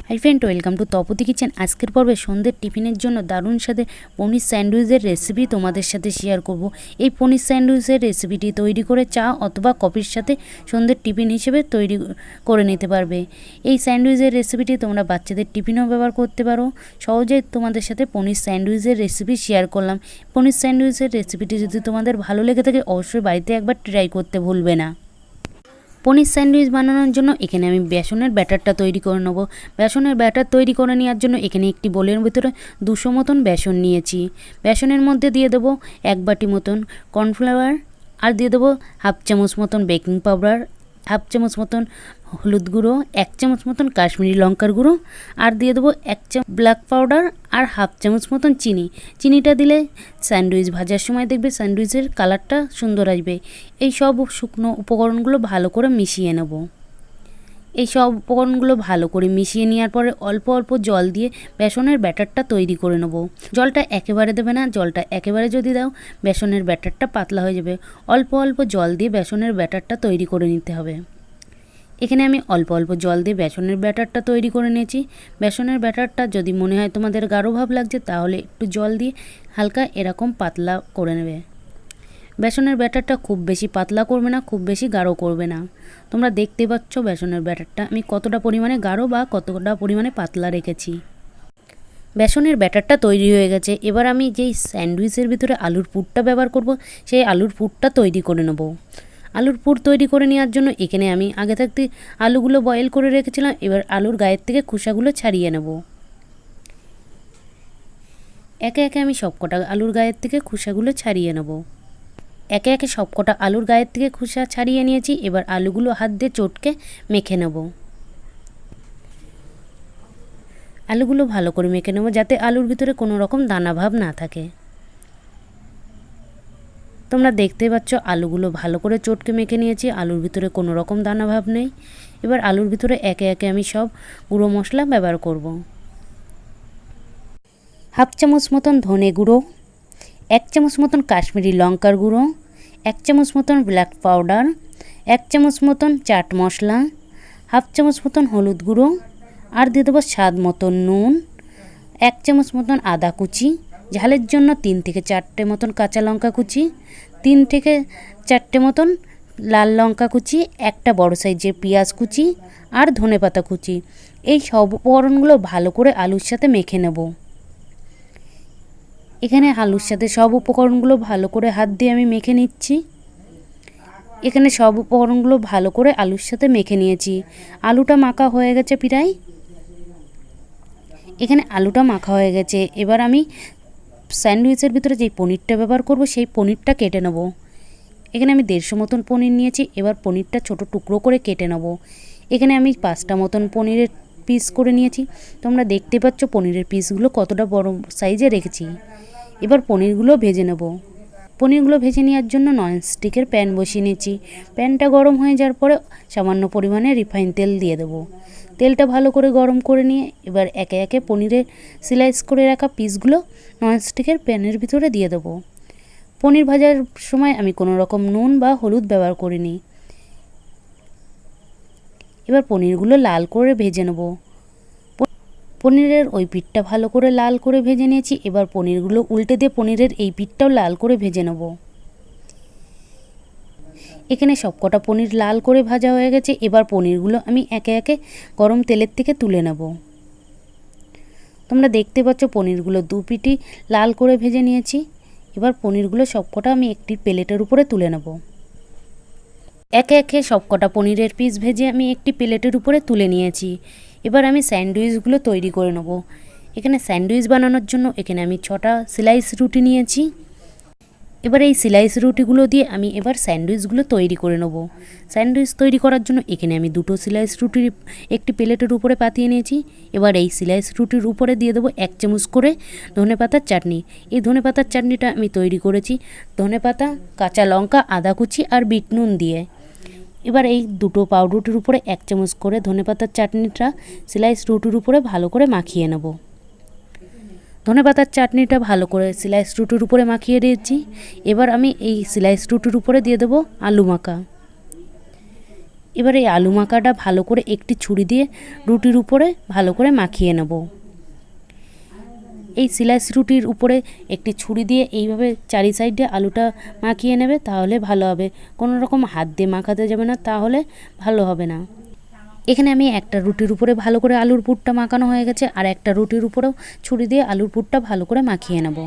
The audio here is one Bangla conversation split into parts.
Hi friend, welcome to Tapati kitchen. আজকের পর্বে সন্ধ্যের টিফিনের জন্য দারুণ স্বাদের পনির স্যান্ডউইচের রেসিপি তোমাদের সাথে শেয়ার করব। এই পনির স্যান্ডউইচের রেসিপিটি তৈরি করে চা অথবা কফির সাথে সন্ধ্যের টিফিন হিসেবে তৈরি করে নিতে পারবে। এই স্যান্ডউইচের রেসিপিটি তোমরা বাচ্চাদের টিফিনেও ব্যবহার করতে পারো। সহজেই তোমাদের সাথে পনির স্যান্ডউইচের রেসিপি শেয়ার করলাম। পনির স্যান্ডউইচের রেসিপিটি যদি তোমাদের ভালো লেগে থাকে অবশ্যই বাড়িতে একবার ট্রাই করতে ভুলবে না। পনির স্যান্ডউইচ বানানোর জন্য এখানে আমি বেসনের ব্যাটারটা তৈরি করে নেব। বেসনের ব্যাটার তৈরি করে নেওয়ার জন্য এখানে একটি বোলের ভিতরে 200 মতন বেসন নিয়েছি। বেসনের মধ্যে দিয়ে দেবো 1 বাটি মতন কর্নফ্লাওয়ার, আর দিয়ে দেবো 1/2 চামচ মতন বেকিং পাউডার, 1/2 চামচ মতন হলুদ গুঁড়ো, 1 চামচ মতন কাশ্মীরি লঙ্কার গুঁড়ো, আর দিয়ে দেবো 1 চামচ ব্ল্যাক পাউডার, আর 1/2 চামচ মতন চিনি। চিনিটা দিলে স্যান্ডউইচ ভাজার সময় দেখবে স্যান্ডউইচের কালারটা সুন্দর আসবে। এই সব শুকনো উপকরণগুলো ভালো করে মিশিয়ে নেব। এই সব উপকরণগুলো ভালো করে মিশিয়ে নেওয়ার পরে অল্প অল্প জল দিয়ে বেসনের ব্যাটারটা তৈরি করে নেব। জলটা একেবারে দেবে না, জলটা একেবারে যদি দাও বেসনের ব্যাটারটা পাতলা হয়ে যাবে। অল্প অল্প জল দিয়ে বেসনের ব্যাটারটা তৈরি করে নিতে হবে। এখানে আমি অল্প অল্প জল দিয়ে বেসনের ব্যাটারটা তৈরি করে নিয়েছি। বেসনের ব্যাটারটা যদি মনে হয় তোমাদের গাঢ় ভাব লাগছে তাহলে একটু জল দিয়ে হালকা এরকম পাতলা করে নেবে। বেসনের ব্যাটারটা খুব বেশি পাতলা করবে না, খুব বেশি গাঢ় করবে না। তোমরা দেখতে পাচ্ছ বেসনের ব্যাটারটা আমি কতটা পরিমাণে গাঢ় বা কতটা পরিমাণে পাতলা রেখেছি। বেসনের ব্যাটারটা তৈরি হয়ে গেছে। এবার আমি যেই স্যান্ডউইচের ভিতরে আলুর পুরটা ব্যবহার করব সেই আলুর পুরটা তৈরি করে নেব। আলুর পুর তৈরি করে নেওয়ার জন্য এখানে আমি আগে থাকতে আলুগুলো বয়েল করে রেখেছিলাম। এবার আলুর গায়ের থেকে খোসাগুলো ছাড়িয়ে নেব। একে একে আমি সবকটা আলুর গায়ের থেকে খোসাগুলো ছাড়িয়ে নেব। একে একে সবকটা আলুর গায়ের থেকে খোসা ছাড়িয়ে নিয়েছি। এবার আলুগুলো হাত দিয়ে চটকে মেখে নেব। আলুগুলো ভালো করে মেখে নেব যাতে আলুর ভিতরে কোনো রকম দানা ভাব না থাকে। তোমরা দেখতে পাচ্ছ আলুগুলো ভালো করে চটকে মেখে নিয়েছি, আলুর ভিতরে কোনো রকম দানা ভাব নেই। এবার আলুর ভিতরে একে একে আমি সব গুঁড়ো মশলা ব্যবহার করব। 1/2 চামচ মতন ধনে গুঁড়ো, 1 চামচ মতন কাশ্মীরি লঙ্কার গুঁড়ো, 1 চামচ মতন ব্ল্যাক পাউডার, 1 চামচ মতন চাট মশলা, 1/2 চামচ মতন হলুদ গুঁড়ো, আর দিয়ে দেবো স্বাদ মতন নুন, 1 চামচ মতন আদা কুচি, ঝালের জন্য 3 থেকে 4টে মতন কাঁচা লঙ্কা কুচি, 3 থেকে 4টে মতন লাল লঙ্কা কুচি, একটা বড় সাইজের পেঁয়াজ কুচি, আর ধনেপাতা কুচি। এই সব উপকরণগুলো ভালো করে আলুর সাথে মেখে নেব। এখানে আলুর সাথে সব উপকরণগুলো ভালো করে হাত দিয়ে আমি মেখে নিচ্ছি। এখানে সব উপকরণগুলো ভালো করে আলুর সাথে মেখে নিয়েছি। আলুটা মাখা হয়ে গেছে প্রায়। এখানে আলুটা মাখা হয়ে গেছে। এবার আমি স্যান্ডউইচের ভিতরে যেই পনিরটা ব্যবহার করব সেই পনিরটা কেটে নেব। এখানে আমি 150 মতন পনির নিয়েছি। এবার পনিরটা ছোট টুকরো করে কেটে নেব। এখানে আমি 5টা মতন পনিরের পিস করে নিয়েছি। তোমরা দেখতে পাচ্ছ পনিরের পিসগুলো কতটা বড় সাইজে রেখেছি। এবার পনিরগুলো ভেজে নেব। পনিরগুলো ভেজে নেওয়ার জন্য ননস্টিকের প্যান বসিয়ে নিয়েছি। প্যানটা গরম হয়ে যাওয়ার পরে সামান্য পরিমাণে রিফাইন তেল দিয়ে দেবো। তেলটা ভালো করে গরম করে নিয়ে এবার একে একে পনিরের স্লাইস করে রাখা পিসগুলো ননস্টিকের প্যানের ভিতরে দিয়ে দেবো। পনির ভাজার সময় আমি কোনো রকম নুন বা হলুদ ব্যবহার করিনি। এবার পনিরগুলো লাল করে ভেজে নেব। পনিরের ওই পিঠটা ভালো করে লাল করে ভেজে নিয়েছি। এবার পনিরগুলো উল্টে দিয়ে পনিরের এই পিঠটাও লাল করে ভেজে নেব। এখানে সবকটা পনির লাল করে ভাজা হয়ে গেছে। এবার পনিরগুলো আমি একে একে গরম তেলের থেকে তুলে নেব। তোমরা দেখতে পাচ্ছ পনিরগুলো 2 পিঠই লাল করে ভেজে নিয়েছি। এবার পনিরগুলো সবকটা আমি একটি প্লেটের উপরে তুলে নেব। একে একে সবকটা পনিরের পিস ভেজে আমি একটি প্লেটের উপরে তুলে নিয়েছি। এবার আমি স্যান্ডউইচগুলো তৈরি করে নেব। এখানে স্যান্ডউইচ বানানোর জন্য এখানে আমি 6টা স্লাইস রুটি নিয়েছি। এবার এই স্লাইস রুটিগুলো দিয়ে আমি এবার স্যান্ডউইচগুলো তৈরি করে নেব। স্যান্ডউইচ তৈরি করার জন্য এখানে আমি 2টো স্লাইস রুটির একটি প্লেটের উপরে পাতিয়ে নিয়েছি। এবার এই স্লাইস রুটির উপরে দিয়ে দেবো 1 চামচ করে ধনেপাতার চাটনি। এই ধনেপাতার চাটনিটা আমি তৈরি করেছি ধনেপাতা, কাঁচা লঙ্কা, আদা কুচি আর বিট নুন দিয়ে। এবার এই 2টো পাউরুটির উপরে 1 চামচ করে ধনেপাতার চাটনিটা স্লাইস রুটির উপরে ভালো করে মাখিয়ে নেব। ধনেপাতার চাটনিটা ভালো করে স্লাইস রুটির উপরে মাখিয়ে দিয়েছি। এবার আমি এই স্লাইস রুটির উপরে দিয়ে দেবো আলু মাখা। এবার এই আলু মাখাটা ভালো করে একটি ছুরি দিয়ে রুটির উপরে ভালো করে মাখিয়ে নেব। এই স্লাইস রুটির উপরে একটি ছুরি দিয়ে এইভাবে চারি সাইডে আলুটা মাখিয়ে নেবে, তাহলে ভালো হবে। কোনো রকম হাত দিয়ে মাখাতে যাবে না, তাহলে ভালো হবে না। এখানে আমি একটা রুটির উপরে ভালো করে আলুর পুরটা মাখানো হয়ে গেছে, আর একটা রুটির উপরেও ছুরি দিয়ে আলুর পুরটা ভালো করে মাখিয়ে নেব।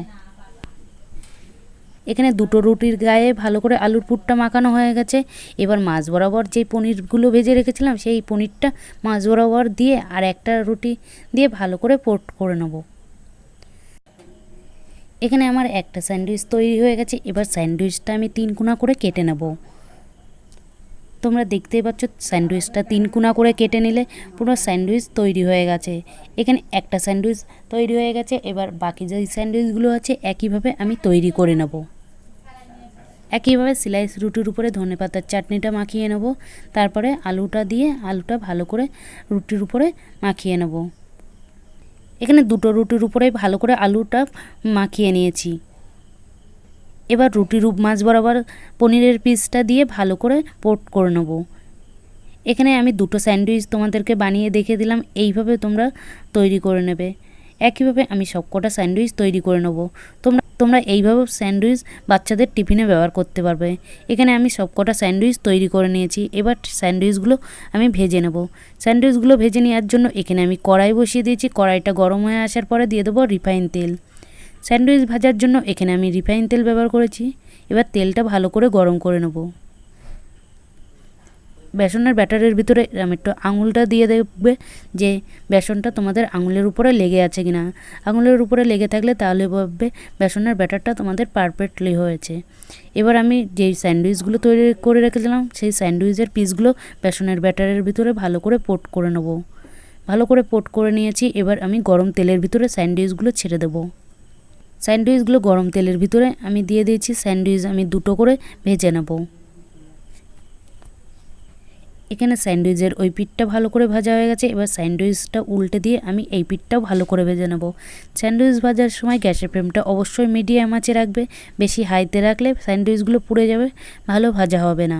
এখানে দুটো রুটির গায়ে ভালো করে আলুর পুরটা মাখানো হয়ে গেছে। এবার মাছ বরাবর যেই পনিরগুলো ভেজে রেখেছিলাম সেই পনিরটা মাছ বরাবর দিয়ে আর একটা রুটি দিয়ে ভালো করে পোট করে নেব। এখানে আমার একটা স্যান্ডউইচ তৈরি হয়ে গেছে। এবার স্যান্ডউইচটা আমি 3 কোনা করে কেটে নেব। তোমরা দেখতেই পাচ্ছ স্যান্ডউইচটা 3 কোনা করে কেটে নিলে পুরো স্যান্ডউইচ তৈরি হয়ে গেছে। এখানে একটা স্যান্ডউইচ তৈরি হয়ে গেছে। এবার বাকি যে স্যান্ডউইচগুলো আছে একইভাবে আমি তৈরি করে নেব। একইভাবে স্লাইস রুটির উপরে ধনেপাতার চাটনিটা মাখিয়ে নেব। তারপরে আলুটা দিয়ে আলুটা ভালো করে রুটির উপরে মাখিয়ে নেব। এখানে দুটো রুটির উপরে ভালো করে আলুটা মাখিয়ে নিয়েছি। এবার রুটির মাছ বরাবর পনিরের পিসটা দিয়ে ভালো করে পোট করে নেব। এখানে আমি দুটো স্যান্ডউইচ তোমাদেরকে বানিয়ে দেখিয়ে দিলাম, এইভাবে তোমরা তৈরি করে নেবে। একইভাবে আমি সবকটা স্যান্ডউইচ তৈরি করে নেব। তোমরা এইভাবে স্যান্ডউইচ বাচ্চাদের টিফিনে ব্যবহার করতে পারবে। এখানে আমি সবকটা স্যান্ডউইচ তৈরি করে নিয়েছি। এবার স্যান্ডউইচগুলো আমি ভেজে নেব। স্যান্ডউইচগুলো ভেজে নেওয়ার জন্য এখানে আমি কড়াই বসিয়ে দিয়েছি। কড়াইটা গরম হয়ে আসার পরে দিয়ে দেবো রিফাইন তেল। স্যান্ডউইচ ভাজার জন্য এখানে আমি রিফাইন তেল ব্যবহার করেছি। এবার তেলটা ভালো করে গরম করে নেব। বেসনের ব্যাটারের ভিতরে আমি একটু আঙুলটা দিয়ে দেখবে যে বেসনটা তোমাদের আঙুলের উপরে লেগে আছে কিনা। আঙুলের উপরে লেগে থাকলে তাহলে ভাববে বেসনের ব্যাটারটা তোমাদের পারফেক্টলি হয়েছে। এবার আমি যেই স্যান্ডউইচগুলো তৈরি করে রেখেছিলাম সেই স্যান্ডউইচের পিসগুলো বেসনের ব্যাটারের ভিতরে ভালো করে পোট করে নেব। ভালো করে পোট করে নিয়েছি। এবার আমি গরম তেলের ভিতরে স্যান্ডউইচগুলো ছেড়ে দেবো। স্যান্ডউইচগুলো গরম তেলের ভিতরে আমি দিয়ে দিয়েছি। স্যান্ডউইচ আমি দুটো করে ভেজে নেব। এখানে স্যান্ডউইচের ওই পিঠটা ভালো করে ভাজা হয়ে গেছে। এবার স্যান্ডউইচটা উল্টে দিয়ে আমি এই পিঠটাও ভালো করে ভেজে নেব। স্যান্ডউইচ ভাজার সময় গ্যাসের ফ্লেমটা অবশ্যই মিডিয়াম আঁচে রাখবে। বেশি হাইতে রাখলে স্যান্ডউইচগুলো পুড়ে যাবে, ভালো ভাজা হবে না।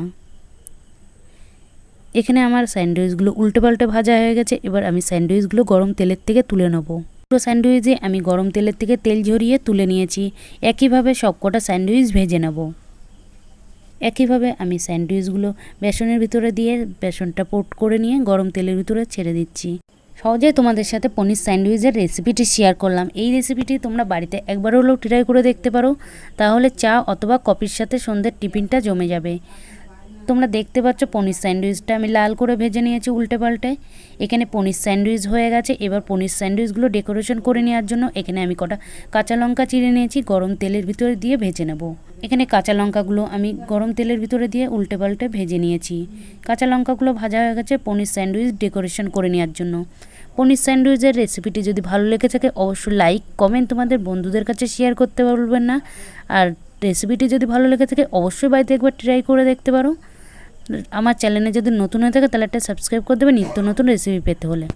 এখানে আমার স্যান্ডউইচগুলো উল্টে পাল্টে ভাজা হয়ে গেছে। এবার আমি স্যান্ডউইচগুলো গরম তেলের থেকে তুলে নেব। পুরো স্যান্ডউইচে আমি গরম তেলের থেকে তেল ঝরিয়ে তুলে নিয়েছি। একইভাবে সবকটা স্যান্ডউইচ ভেজে নেব। একইভাবে আমি স্যান্ডউইচগুলো বেসনের ভিতরে দিয়ে বেসনটা পোট করে নিয়ে গরম তেলের ভিতরে ছেড়ে দিচ্ছি। সহজে তোমাদের সাথে পনির স্যান্ডউইচের রেসিপিটি শেয়ার করলাম। এই রেসিপিটি তোমরা বাড়িতে একবার হলেও ট্রাই করে দেখতে পারো, তাহলে চা অথবা কফির সাথে সন্ধ্যের টিফিনটা জমে যাবে। তোমরা দেখতে পাচ্ছ পনির স্যান্ডউইচটা আমি লাল করে ভেজে নিয়েছি উল্টে পাল্টে। এখানে পনির স্যান্ডউইচ হয়ে গেছে। এবার পনির স্যান্ডউইচগুলো ডেকোরেশন করে নেওয়ার জন্য এখানে আমি কটা কাঁচা লঙ্কা চিড়ে নিয়েছি, গরম তেলের ভিতরে দিয়ে ভেজে নেব। এখানে কাঁচা লঙ্কাগুলো আমি গরম তেলের ভিতরে দিয়ে উল্টে পাল্টে ভেজে নিয়েছি। কাঁচা লঙ্কাগুলো ভাজা হয়ে গেছে পনির স্যান্ডউইচ ডেকোরেশন করে নেওয়ার জন্য। পনির স্যান্ডউইচের রেসিপিটি যদি ভালো লেগে থাকে অবশ্যই লাইক কমেন্ট তোমাদের বন্ধুদের কাছে শেয়ার করতে পারবেন না। আর রেসিপিটি যদি ভালো লেগে থাকে অবশ্যই বাড়িতে একবার ট্রাই করে দেখতে পারো। আমার চ্যানেলে যদি নতুন হয়ে থাকে তাহলে একটা সাবস্ক্রাইব করে দেবে নিত্য নতুন রেসিপি পেতে হলে।